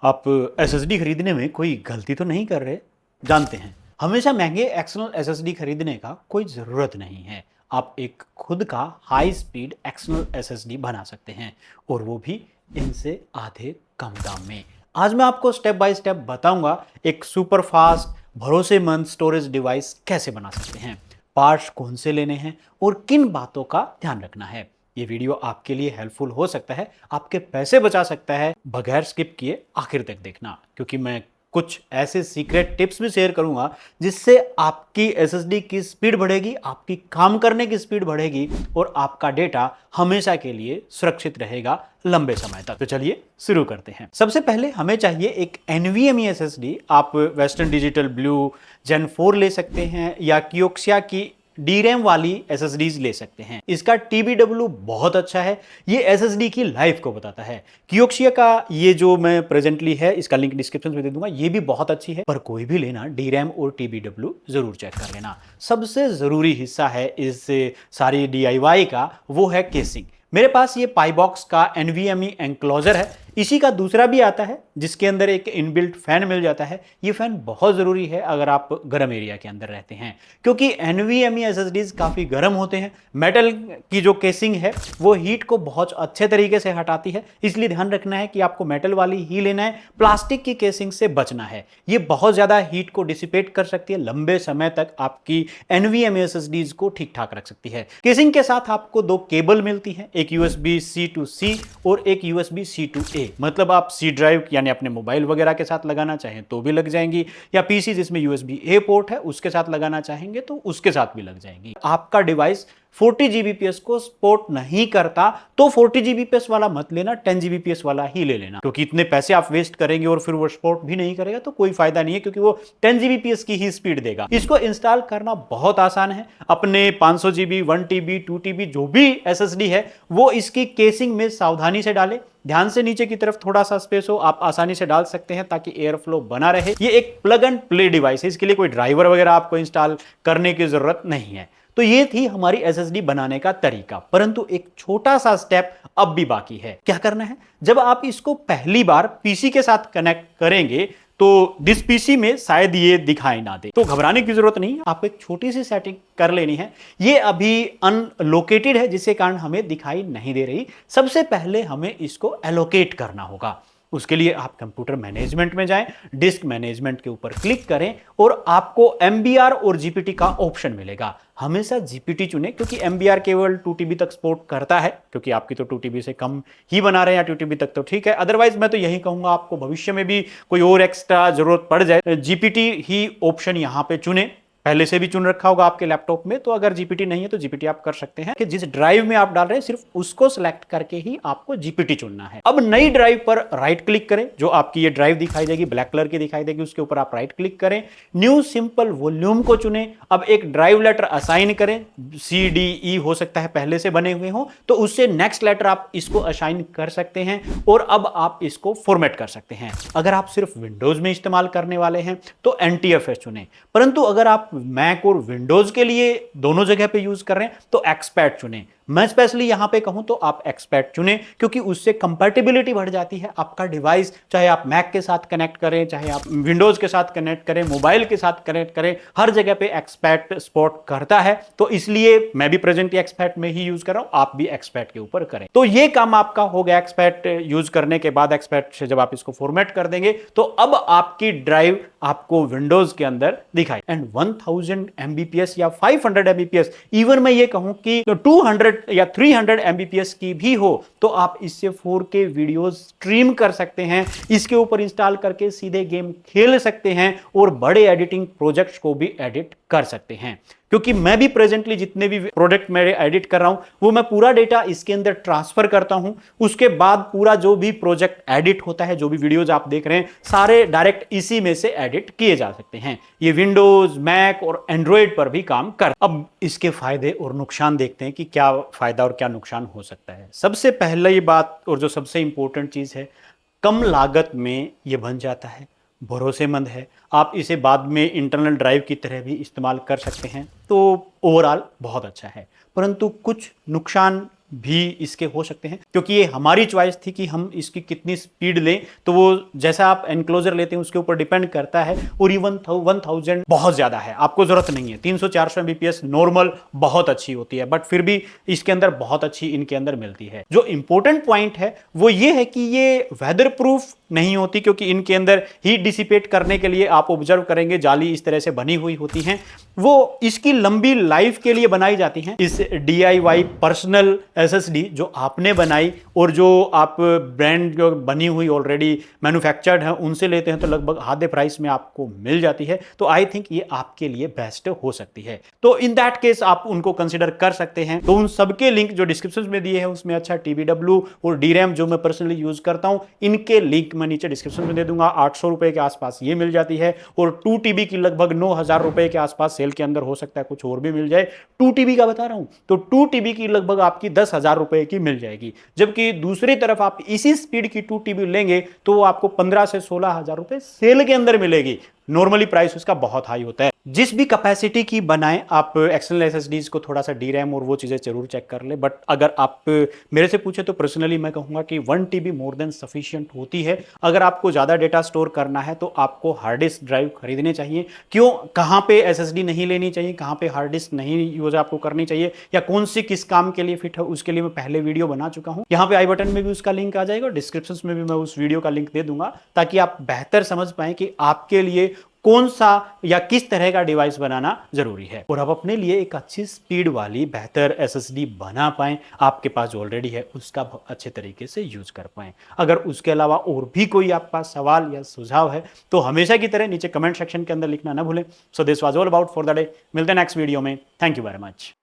आप एसएसडी खरीदने में कोई गलती तो नहीं कर रहे? जानते हैं, हमेशा महंगे एक्सटर्नल एसएसडी खरीदने का कोई ज़रूरत नहीं है। आप एक खुद का हाई स्पीड एक्सटर्नल एसएसडी बना सकते हैं, और वो भी इनसे आधे कम दाम में। आज मैं आपको स्टेप बाय स्टेप बताऊंगा एक सुपर फास्ट भरोसेमंद स्टोरेज डिवाइस कैसे बना सकते हैं, पार्ट्स कौन से लेने हैं और किन बातों का ध्यान रखना है। ये वीडियो आपके लिए हेल्पफुल हो सकता है, आपके पैसे बचा सकता है। बगैर स्किप किए आखिर तक देखना, क्योंकि मैं कुछ ऐसे सीक्रेट टिप्स भी शेयर करूंगा जिससे आपकी एसएसडी की स्पीड बढ़ेगी, आपकी काम करने की स्पीड बढ़ेगी और आपका डेटा हमेशा के लिए सुरक्षित रहेगा लंबे समय तक। तो चलिए शुरू करते हैं। सबसे पहले हमें चाहिए एक NVMe एसएसडी। आप वेस्टर्न डिजिटल ब्लू Gen 4 ले सकते हैं या कियोक्सिया की DRAM वाली SSDs ले सकते हैं। इसका TBW बहुत अच्छा है, ये SSD की लाइफ को बताता है। कियोक्सिया का ये जो मैं प्रेजेंटली है, इसका लिंक डिस्क्रिप्शन में दे दूंगा, ये भी बहुत अच्छी है। पर कोई भी लेना DRAM और TBW जरूर चेक कर लेना। सबसे जरूरी हिस्सा है इस सारी DIY का, वो है केसिंग। मेरे पास ये पाईबॉक्स का NVMe एनक्लोजर है। इसी का दूसरा भी आता है जिसके अंदर एक इनबिल्ट फैन मिल जाता है। ये फैन बहुत ज़रूरी है अगर आप गर्म एरिया के अंदर रहते हैं, क्योंकि NVMe SSDs काफ़ी गर्म होते हैं। मेटल की जो केसिंग है वो हीट को बहुत अच्छे तरीके से हटाती है, इसलिए ध्यान रखना है कि आपको मेटल वाली ही लेना है। प्लास्टिक की केसिंग से बचना है, ये बहुत ज़्यादा हीट को डिसिपेट कर सकती है, लंबे समय तक आपकी NVMe SSDs को ठीक ठाक रख सकती है। केसिंग के साथ आपको दो केबल मिलती हैं, एक USB-C to C और एक USB-C to A। मतलब आप C ड्राइव यानी अपने मोबाइल वगैरह के साथ लगाना चाहें तो भी लग जाएंगी, या PC जिसमें USB-A पोर्ट है उसके साथ लगाना चाहेंगे तो उसके साथ भी लग जाएंगी। आपका डिवाइस 40 Gbps को सपोर्ट नहीं करता तो 40 Gbps वाला मत लेना, 10 Gbps वाला ही ले लेना, क्योंकि इतने पैसे आप वेस्ट करेंगे और फिर वो सपोर्ट भी नहीं करेगा तो कोई फायदा नहीं है, क्योंकि वो 10 Gbps की ही स्पीड देगा। इसको इंस्टॉल करना बहुत आसान है। अपने 500 GB 1 TB 2 TB जो भी SSD है वो इसकी केसिंग में सावधानी से डालें। ध्यान से नीचे की तरफ थोड़ा सा स्पेस हो, आप आसानी से डाल सकते हैं ताकि एयर फ्लो बना रहे। ये एक प्लग एंड प्ले डिवाइस है, इसके लिए कोई ड्राइवर वगैरह आपको इंस्टॉल करने की जरूरत नहीं है। तो ये थी हमारी SSD बनाने का तरीका, परंतु एक छोटा सा स्टेप अब भी बाकी है। क्या करना है, जब आप इसको पहली बार पीसी के साथ कनेक्ट करेंगे तो डिस पीसी में शायद ये दिखाई ना दे, तो घबराने की जरूरत नहीं। आपको एक छोटी सी सेटिंग कर लेनी है। ये अभी अनलोकेटेड है जिसके कारण हमें दिखाई नहीं दे रही। सबसे पहले हमें इसको एलोकेट करना होगा। उसके लिए आप कंप्यूटर मैनेजमेंट में जाएं, डिस्क मैनेजमेंट के ऊपर क्लिक करें और आपको MBR और GPT का ऑप्शन मिलेगा। हमेशा GPT चुनें, क्योंकि MBR केवल 2 TB तक सपोर्ट करता है, क्योंकि आपकी तो 2 TB से कम ही बना रहे हैं, या 2 TB तक तो ठीक है। अदरवाइज मैं तो यही कहूंगा, आपको भविष्य में भी कोई और एक्स्ट्रा जरूरत पड़ जाए GPT ही ऑप्शन यहां पे चुने। पहले से भी चुन रखा होगा आपके लैपटॉप में, तो अगर GPT नहीं है तो GPT आप कर सकते हैं कि जिस ड्राइव में आप डाल रहे हैं सिर्फ उसको सिलेक्ट करके ही आपको GPT चुनना है। अब नई ड्राइव पर राइट क्लिक करें, जो आपकी ये ड्राइव दिखाई देगी, ब्लैक कलर की दिखाई देगी, उसके ऊपर आप राइट क्लिक करें, न्यू सिंपल वॉल्यूम को चुनें। अब एक ड्राइव लेटर असाइन करें, CDE हो सकता है पहले से बने हुए हो, तो उससे नेक्स्ट लेटर आप इसको असाइन कर सकते हैं और अब आप इसको फॉर्मेट कर सकते हैं। अगर आप सिर्फ विंडोज में इस्तेमाल करने वाले हैं तो NTFS चुनें, परंतु अगर आप मैक और विंडोज के लिए दोनों जगह पे यूज कर रहे हैं तो एक्सपैट चुनें। मैं स्पेशली यहां पे कहूं तो आप एक्सपैट चुनें, क्योंकि उससे कंपैटिबिलिटी बढ़ जाती है। आपका डिवाइस चाहे आप मैक के साथ कनेक्ट करें, चाहे आप विंडोज के साथ कनेक्ट करें, मोबाइल के साथ कनेक्ट करें, हर जगह पे एक्सपैट सपोर्ट करता है। तो इसलिए मैं भी प्रेजेंटली एक्सपैट में ही यूज कर रहा हूं, आप भी एक्सपैट के ऊपर करें। तो ये काम आपका हो गया। एक्सपैट यूज करने के बाद, एक्सपैट से जब आप इसको फॉर्मेट कर देंगे तो अब आपकी ड्राइव आपको विंडोज के अंदर दिखाई। एंड 1000 Mbps या 500 Mbps, इवन मैं ये कहूं कि 200 या 300 Mbps की भी हो तो आप इससे 4K वीडियो स्ट्रीम कर सकते हैं। इसके ऊपर इंस्टॉल करके सीधे गेम खेल सकते हैं और बड़े एडिटिंग प्रोजेक्ट्स को भी एडिट कर सकते हैं। क्योंकि मैं भी प्रेजेंटली जितने भी प्रोडक्ट मेरे एडिट कर रहा हूं वो मैं पूरा डेटा इसके अंदर ट्रांसफर करता हूं। उसके बाद पूरा जो भी प्रोजेक्ट एडिट होता है, जो भी वीडियोज आप देख रहे हैं, सारे डायरेक्ट इसी में से एडिट किए जा सकते हैं। ये विंडोज, मैक और एंड्रॉयड पर भी काम कर। अब इसके फायदे और नुकसान देखते हैं कि क्या फायदा और क्या नुकसान हो सकता है। सबसे पहले बात और जो सबसे इंपॉर्टेंट चीज है, कम लागत में ये बन जाता है, भरोसेमंद है। आप इसे बाद में इंटरनल ड्राइव की तरह भी इस्तेमाल कर सकते हैं, तो ओवरऑल बहुत अच्छा है। परंतु कुछ नुकसान भी इसके हो सकते हैं, क्योंकि ये हमारी चॉइस थी कि हम इसकी कितनी स्पीड लें। तो वो जैसा आप एनक्लोजर लेते हैं उसके ऊपर डिपेंड करता है। और इवन 1000 बहुत ज्यादा है, आपको जरूरत नहीं है। 300-400 एमबीपीएस नॉर्मल बहुत अच्छी होती है, बट फिर भी इसके अंदर बहुत अच्छी इनके अंदर मिलती है। जो इंपॉर्टेंट पॉइंट है वो ये है कि ये वेदर प्रूफ नहीं होती, क्योंकि इनके अंदर हीट डिसिपेट करने के लिए आप ऑब्जर्व करेंगे जाली इस तरह से बनी हुई होती हैं। वो इसकी लंबी लाइफ के लिए बनाई जाती हैं। इस DIY पर्सनल एसएसडी जो आपने बनाई और जो आप ब्रांड जो बनी हुई ऑलरेडी मैन्युफैक्चर्ड है उनसे लेते हैं तो लगभग आधे प्राइस में आपको मिल जाती है। तो आई थिंक ये आपके लिए बेस्ट हो सकती है। तो इन दैट केस आप उनको कंसिडर कर सकते हैं। तो उन सबके लिंक जो डिस्क्रिप्शन में दिए हैं उसमें अच्छा TBW और DRAM जो मैं पर्सनली यूज करता हूं, इनके लिंक मैं नीचे डिस्क्रिप्शन में दे दूंगा। 800 रुपए के आसपास ये मिल जाती है और 2 TB की लगभग 9000 रुपए के आसपास सेल के अंदर, हो सकता है कुछ और भी मिल जाए। 2 TB का बता रहा हूं, तो 2 TB की लगभग आपकी 10,000 रुपए की मिल जाएगी। जबकि दूसरी तरफ आप इसी स्पीड की 2 TB लेंगे तो वो आपको 15 से 16,000 रुपए सेल के अंदर मिलेगी। नॉर्मली प्राइस उसका बहुत हाई होता है। जिस भी कैपेसिटी की बनाएं आप एक्सटर्नल एसएसडीज को थोड़ा सा DRAM और वो चीजें जरूर चेक कर ले। बट अगर आप मेरे से पूछे तो पर्सनली मैं कहूंगा कि 1 TB मोर देन सफिशिएंट होती है। अगर आपको ज्यादा डेटा स्टोर करना है तो आपको हार्ड डिस्क ड्राइव खरीदने चाहिए। क्यों, कहां पे SSD नहीं लेनी चाहिए, कहां पे हार्ड डिस्क नहीं यूज आपको करनी चाहिए, या कौन सी किस काम के लिए फिट है, उसके लिए मैं पहले वीडियो बना चुका हूं। यहां पे आई बटन में भी उसका लिंक आ जाएगा और डिस्क्रिप्शन में भी मैं उस वीडियो का लिंक दे दूंगा, ताकि आप बेहतर समझ पाएं कि आपके लिए कौन सा या किस तरह का डिवाइस बनाना जरूरी है और आप अपने लिए एक अच्छी स्पीड वाली बेहतर SSD बना पाएं, आपके पास जो ऑलरेडी है उसका अच्छे तरीके से यूज कर पाएं। अगर उसके अलावा और भी कोई आपके पास सवाल या सुझाव है तो हमेशा की तरह नीचे कमेंट सेक्शन के अंदर लिखना ना भूलें। So this was all about for the day. मिलते हैं नेक्स्ट वीडियो में। Thank you very much.